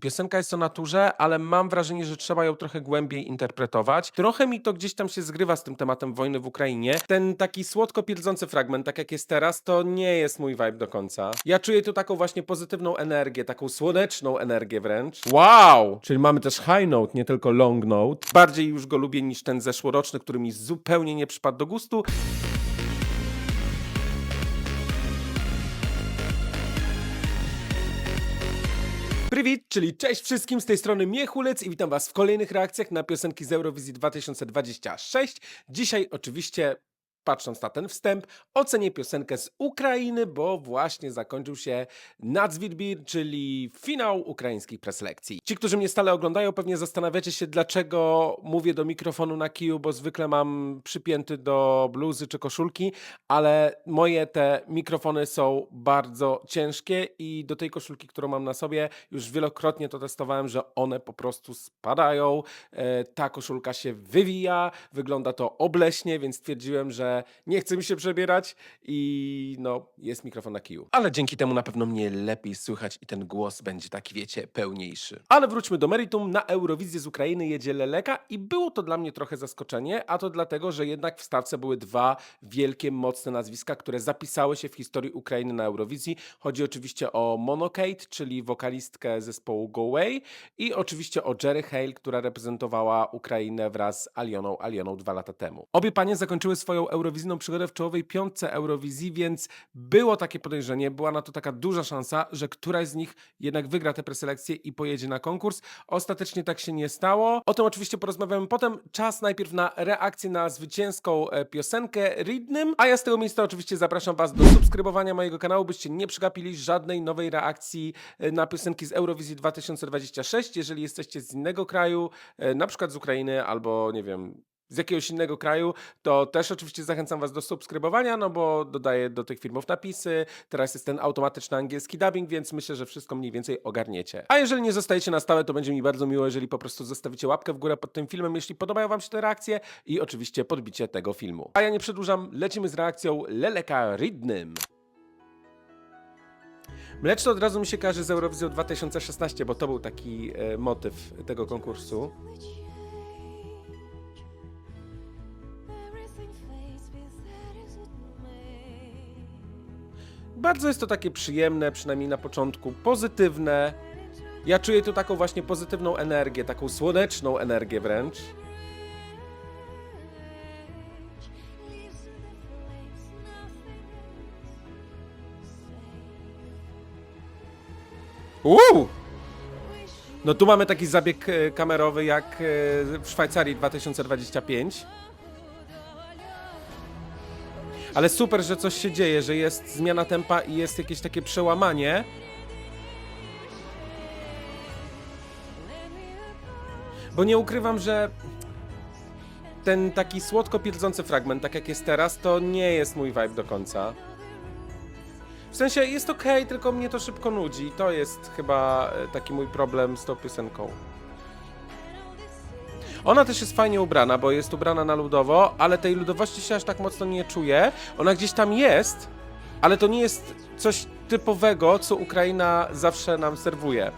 Piosenka jest o naturze, ale mam wrażenie, że trzeba ją trochę głębiej interpretować. Trochę mi to gdzieś tam się zgrywa z tym tematem wojny w Ukrainie. Ten taki słodko pierdzący fragment, tak jak jest teraz, to nie jest mój vibe do końca. Ja czuję tu taką właśnie pozytywną energię, taką słoneczną energię wręcz. Wow! Czyli mamy też high note, nie tylko long note. Bardziej już go lubię niż ten zeszłoroczny, który mi zupełnie nie przypadł do gustu. Привіт, czyli cześć wszystkim, z tej strony Miechulec i witam was w kolejnych reakcjach na piosenki z Eurowizji 2026. Dzisiaj oczywiście, patrząc na ten wstęp, ocenię piosenkę z Ukrainy, bo właśnie zakończył się Nacwidbir, czyli finał ukraińskich preselekcji. Ci, którzy mnie stale oglądają, pewnie zastanawiacie się, dlaczego mówię do mikrofonu na kiju, bo zwykle mam przypięty do bluzy czy koszulki, ale moje te mikrofony są bardzo ciężkie i do tej koszulki, którą mam na sobie, już wielokrotnie to testowałem, że one po prostu spadają. Ta koszulka się wywija, wygląda to obleśnie, więc stwierdziłem, że nie chce mi się przebierać i no, jest mikrofon na kiju. Ale dzięki temu na pewno mnie lepiej słychać i ten głos będzie taki, wiecie, pełniejszy. Ale wróćmy do meritum. Na Eurowizję z Ukrainy jedzie Leleka i było to dla mnie trochę zaskoczenie, a to dlatego, że jednak w stawce były dwa wielkie, mocne nazwiska, które zapisały się w historii Ukrainy na Eurowizji. Chodzi oczywiście o Monokate, czyli wokalistkę zespołu Go Away i oczywiście o Jerry Hale, która reprezentowała Ukrainę wraz z Alioną 2 lata temu. Obie panie zakończyły swoją eurowizyjną przygodę w czołowej piątce Eurowizji, więc było takie podejrzenie, była na to taka duża szansa, że któraś z nich jednak wygra tę preselekcję i pojedzie na konkurs. Ostatecznie tak się nie stało. O tym oczywiście porozmawiamy potem. Czas najpierw na reakcję na zwycięską piosenkę Rhythm, a ja z tego miejsca oczywiście zapraszam was do subskrybowania mojego kanału, byście nie przegapili żadnej nowej reakcji na piosenki z Eurowizji 2026. Jeżeli jesteście z innego kraju, na przykład z Ukrainy albo nie wiem, z jakiegoś innego kraju, to też oczywiście zachęcam was do subskrybowania, no bo dodaję do tych filmów napisy, teraz jest ten automatyczny angielski dubbing, więc myślę, że wszystko mniej więcej ogarniecie. A jeżeli nie zostajecie na stałe, to będzie mi bardzo miło, jeżeli po prostu zostawicie łapkę w górę pod tym filmem, jeśli podobają wam się te reakcje i oczywiście podbicie tego filmu. A ja nie przedłużam, lecimy z reakcją Leleka Rhythm. Mleczno od razu mi się kojarzy z Eurowizją 2016, bo to był taki motyw tego konkursu. Bardzo jest to takie przyjemne, przynajmniej na początku, pozytywne. Ja czuję tu taką właśnie pozytywną energię, taką słoneczną energię wręcz. No tu mamy taki zabieg kamerowy jak w Szwajcarii 2025. Ale super, że coś się dzieje, że jest zmiana tempa i jest jakieś takie przełamanie. Bo nie ukrywam, że ten taki słodko pierdzący fragment, tak jak jest teraz, to nie jest mój vibe do końca. W sensie jest okej, tylko mnie to szybko nudzi. To jest chyba taki mój problem z tą piosenką. Ona też jest fajnie ubrana, bo jest ubrana na ludowo, ale tej ludowości się aż tak mocno nie czuję. Ona gdzieś tam jest, ale to nie jest coś typowego, co Ukraina zawsze nam serwuje.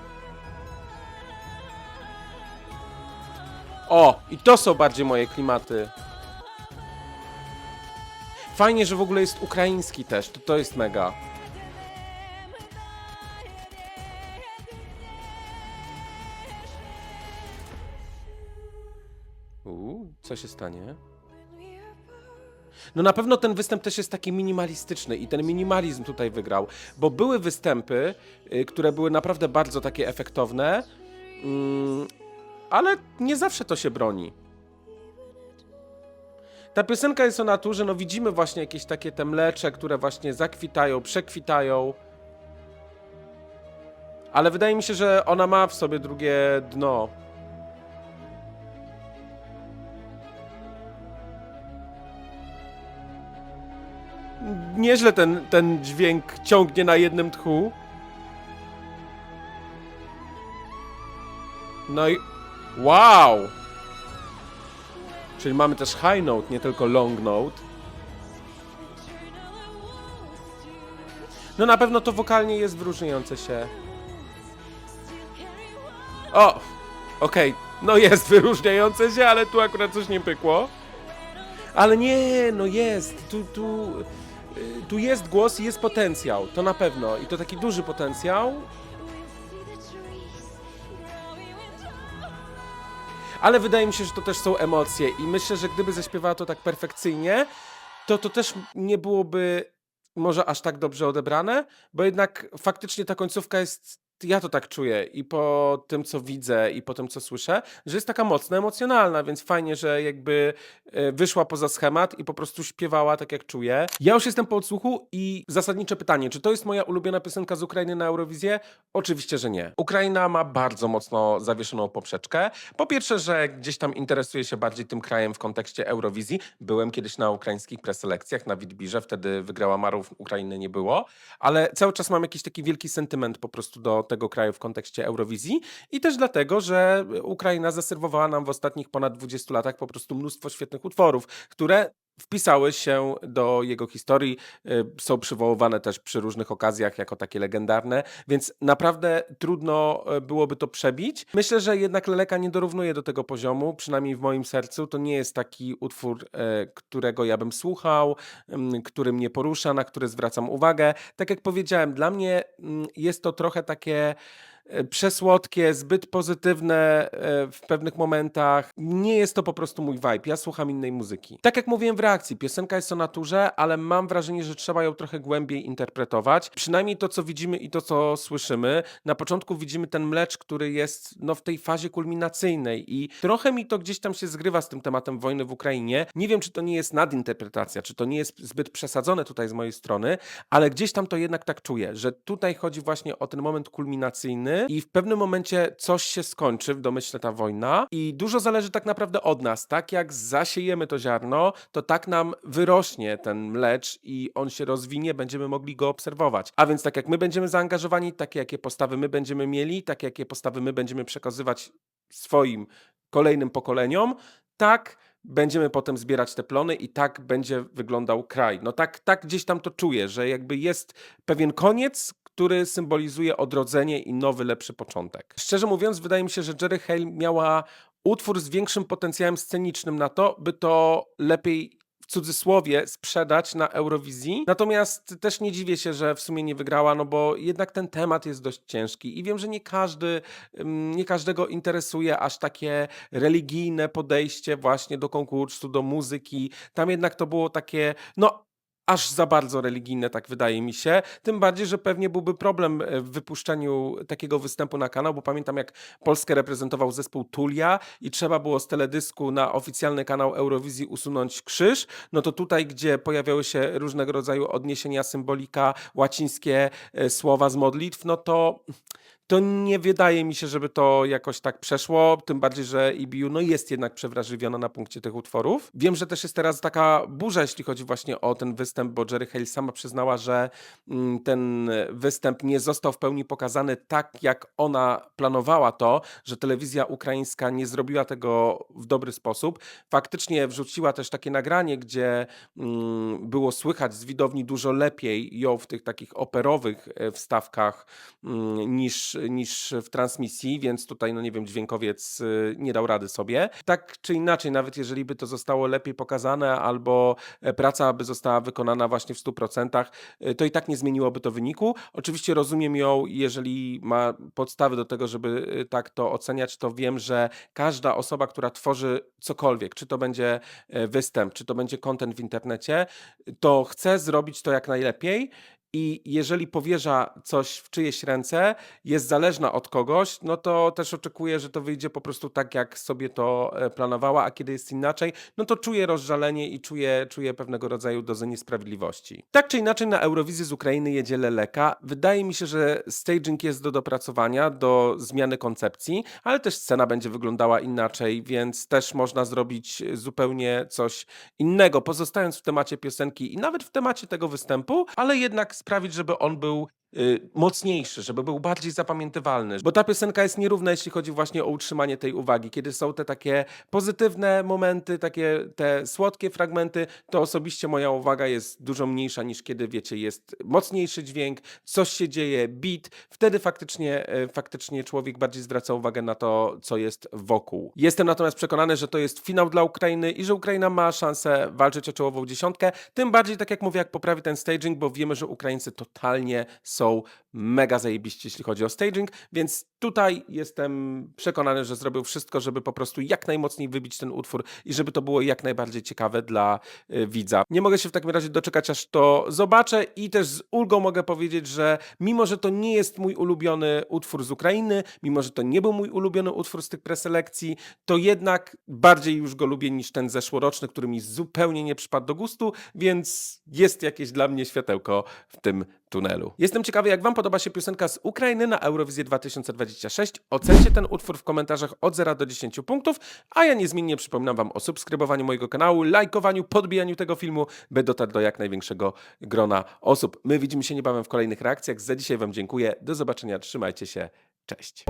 O, i to są bardziej moje klimaty. Fajnie, że w ogóle jest ukraiński też, to jest mega. Co się stanie? No na pewno ten występ też jest taki minimalistyczny i ten minimalizm tutaj wygrał, bo były występy, które były naprawdę bardzo takie efektowne, ale nie zawsze to się broni. Ta piosenka jest o naturze, no widzimy właśnie jakieś takie te mlecze, które właśnie zakwitają, przekwitają. Ale wydaje mi się, że ona ma w sobie drugie dno. Nieźle ten dźwięk ciągnie na jednym tchu. No i... Wow! Czyli mamy też high note, nie tylko long note. No na pewno to wokalnie jest wyróżniające się. O! Okej, no jest wyróżniające się, ale tu akurat coś nie pykło. Ale nie, no jest, tu jest głos i jest potencjał, to na pewno. I to taki duży potencjał. Ale wydaje mi się, że to też są emocje i myślę, że gdyby zaśpiewała to tak perfekcyjnie, to też nie byłoby może aż tak dobrze odebrane, bo jednak faktycznie ta końcówka jest, ja to tak czuję i po tym, co widzę i po tym, co słyszę, że jest taka mocno emocjonalna, więc fajnie, że jakby wyszła poza schemat i po prostu śpiewała tak, jak czuje. Ja już jestem po odsłuchu i zasadnicze pytanie, czy to jest moja ulubiona piosenka z Ukrainy na Eurowizję? Oczywiście, że nie. Ukraina ma bardzo mocno zawieszoną poprzeczkę. Po pierwsze, że gdzieś tam interesuję się bardziej tym krajem w kontekście Eurowizji. Byłem kiedyś na ukraińskich preselekcjach na Witbirze, wtedy wygrała Marów, Ukrainy nie było, ale cały czas mam jakiś taki wielki sentyment po prostu do tego kraju w kontekście Eurowizji i też dlatego, że Ukraina zaserwowała nam w ostatnich ponad 20 latach po prostu mnóstwo świetnych utworów, które wpisały się do jego historii, są przywoływane też przy różnych okazjach jako takie legendarne, więc naprawdę trudno byłoby to przebić. Myślę, że jednak Leleka nie dorównuje do tego poziomu, przynajmniej w moim sercu. To nie jest taki utwór, którego ja bym słuchał, który mnie porusza, na który zwracam uwagę. Tak jak powiedziałem, dla mnie jest to trochę takie przesłodkie, zbyt pozytywne w pewnych momentach. Nie jest to po prostu mój vibe. Ja słucham innej muzyki. Tak jak mówiłem w reakcji, piosenka jest o naturze, ale mam wrażenie, że trzeba ją trochę głębiej interpretować. Przynajmniej to, co widzimy i to, co słyszymy. Na początku widzimy ten mlecz, który jest no, w tej fazie kulminacyjnej i trochę mi to gdzieś tam się zgrywa z tym tematem wojny w Ukrainie. Nie wiem, czy to nie jest nadinterpretacja, czy to nie jest zbyt przesadzone tutaj z mojej strony, ale gdzieś tam to jednak tak czuję, że tutaj chodzi właśnie o ten moment kulminacyjny i w pewnym momencie coś się skończy, w domyśle ta wojna i dużo zależy tak naprawdę od nas. Tak jak zasiejemy to ziarno, to tak nam wyrośnie ten mlecz i on się rozwinie, będziemy mogli go obserwować. A więc tak jak my będziemy zaangażowani, takie jakie postawy my będziemy mieli, takie jakie postawy my będziemy przekazywać swoim kolejnym pokoleniom, tak będziemy potem zbierać te plony i tak będzie wyglądał kraj. No tak gdzieś tam to czuję, że jakby jest pewien koniec, który symbolizuje odrodzenie i nowy, lepszy początek. Szczerze mówiąc, wydaje mi się, że Jerry Hale miała utwór z większym potencjałem scenicznym na to, by to lepiej w cudzysłowie sprzedać na Eurowizji. Natomiast też nie dziwię się, że w sumie nie wygrała, no bo jednak ten temat jest dość ciężki i wiem, że nie każdego interesuje aż takie religijne podejście właśnie do konkursu, do muzyki. Tam jednak to było takie, no aż za bardzo religijne, tak wydaje mi się. Tym bardziej, że pewnie byłby problem w wypuszczeniu takiego występu na kanał, bo pamiętam jak Polskę reprezentował zespół Tulia i trzeba było z teledysku na oficjalny kanał Eurowizji usunąć krzyż, no to tutaj, gdzie pojawiały się różnego rodzaju odniesienia, symbolika, łacińskie słowa z modlitw, no to nie wydaje mi się, żeby to jakoś tak przeszło, tym bardziej, że EBU no jest jednak przewrażliwiona na punkcie tych utworów. Wiem, że też jest teraz taka burza, jeśli chodzi właśnie o ten występ, bo Jerry Hale sama przyznała, że ten występ nie został w pełni pokazany tak, jak ona planowała to, że telewizja ukraińska nie zrobiła tego w dobry sposób. Faktycznie wrzuciła też takie nagranie, gdzie było słychać z widowni dużo lepiej ją w tych takich operowych wstawkach niż w transmisji, więc tutaj, no nie wiem, dźwiękowiec nie dał rady sobie. Tak czy inaczej, nawet jeżeli by to zostało lepiej pokazane albo praca by została wykonana właśnie w 100%, to i tak nie zmieniłoby to wyniku. Oczywiście rozumiem ją, jeżeli ma podstawy do tego, żeby tak to oceniać, to wiem, że każda osoba, która tworzy cokolwiek, czy to będzie występ, czy to będzie content w internecie, to chce zrobić to jak najlepiej. I jeżeli powierza coś w czyjeś ręce, jest zależna od kogoś, no to też oczekuje, że to wyjdzie po prostu tak, jak sobie to planowała, a kiedy jest inaczej, no to czuje rozżalenie i czuje pewnego rodzaju dozę niesprawiedliwości. Tak czy inaczej na Eurowizję z Ukrainy jedzie Leleka. Wydaje mi się, że staging jest do dopracowania, do zmiany koncepcji, ale też scena będzie wyglądała inaczej, więc też można zrobić zupełnie coś innego, pozostając w temacie piosenki i nawet w temacie tego występu, ale jednak sprawić, żeby on był mocniejszy, żeby był bardziej zapamiętywalny. Bo ta piosenka jest nierówna, jeśli chodzi właśnie o utrzymanie tej uwagi. Kiedy są te takie pozytywne momenty, takie te słodkie fragmenty, to osobiście moja uwaga jest dużo mniejsza niż kiedy, wiecie, jest mocniejszy dźwięk, coś się dzieje, beat. Wtedy faktycznie człowiek bardziej zwraca uwagę na to, co jest wokół. Jestem natomiast przekonany, że to jest finał dla Ukrainy i że Ukraina ma szansę walczyć o czołową dziesiątkę. Tym bardziej, tak jak mówię, jak poprawi ten staging, bo wiemy, że Ukraińcy totalnie są mega zajebiści, jeśli chodzi o staging, więc tutaj jestem przekonany, że zrobił wszystko, żeby po prostu jak najmocniej wybić ten utwór i żeby to było jak najbardziej ciekawe dla widza. Nie mogę się w takim razie doczekać, aż to zobaczę i też z ulgą mogę powiedzieć, że mimo, że to nie jest mój ulubiony utwór z Ukrainy, mimo, że to nie był mój ulubiony utwór z tych preselekcji, to jednak bardziej już go lubię niż ten zeszłoroczny, który mi zupełnie nie przypadł do gustu, więc jest jakieś dla mnie światełko w tym tunelu. Jestem ciekawy, jak wam podoba się piosenka z Ukrainy na Eurowizję 2026. Ocencie ten utwór w komentarzach od 0 do 10 punktów, a ja niezmiennie przypominam wam o subskrybowaniu mojego kanału, lajkowaniu, podbijaniu tego filmu, by dotarł do jak największego grona osób. My widzimy się niebawem w kolejnych reakcjach. Za dzisiaj wam dziękuję. Do zobaczenia. Trzymajcie się. Cześć.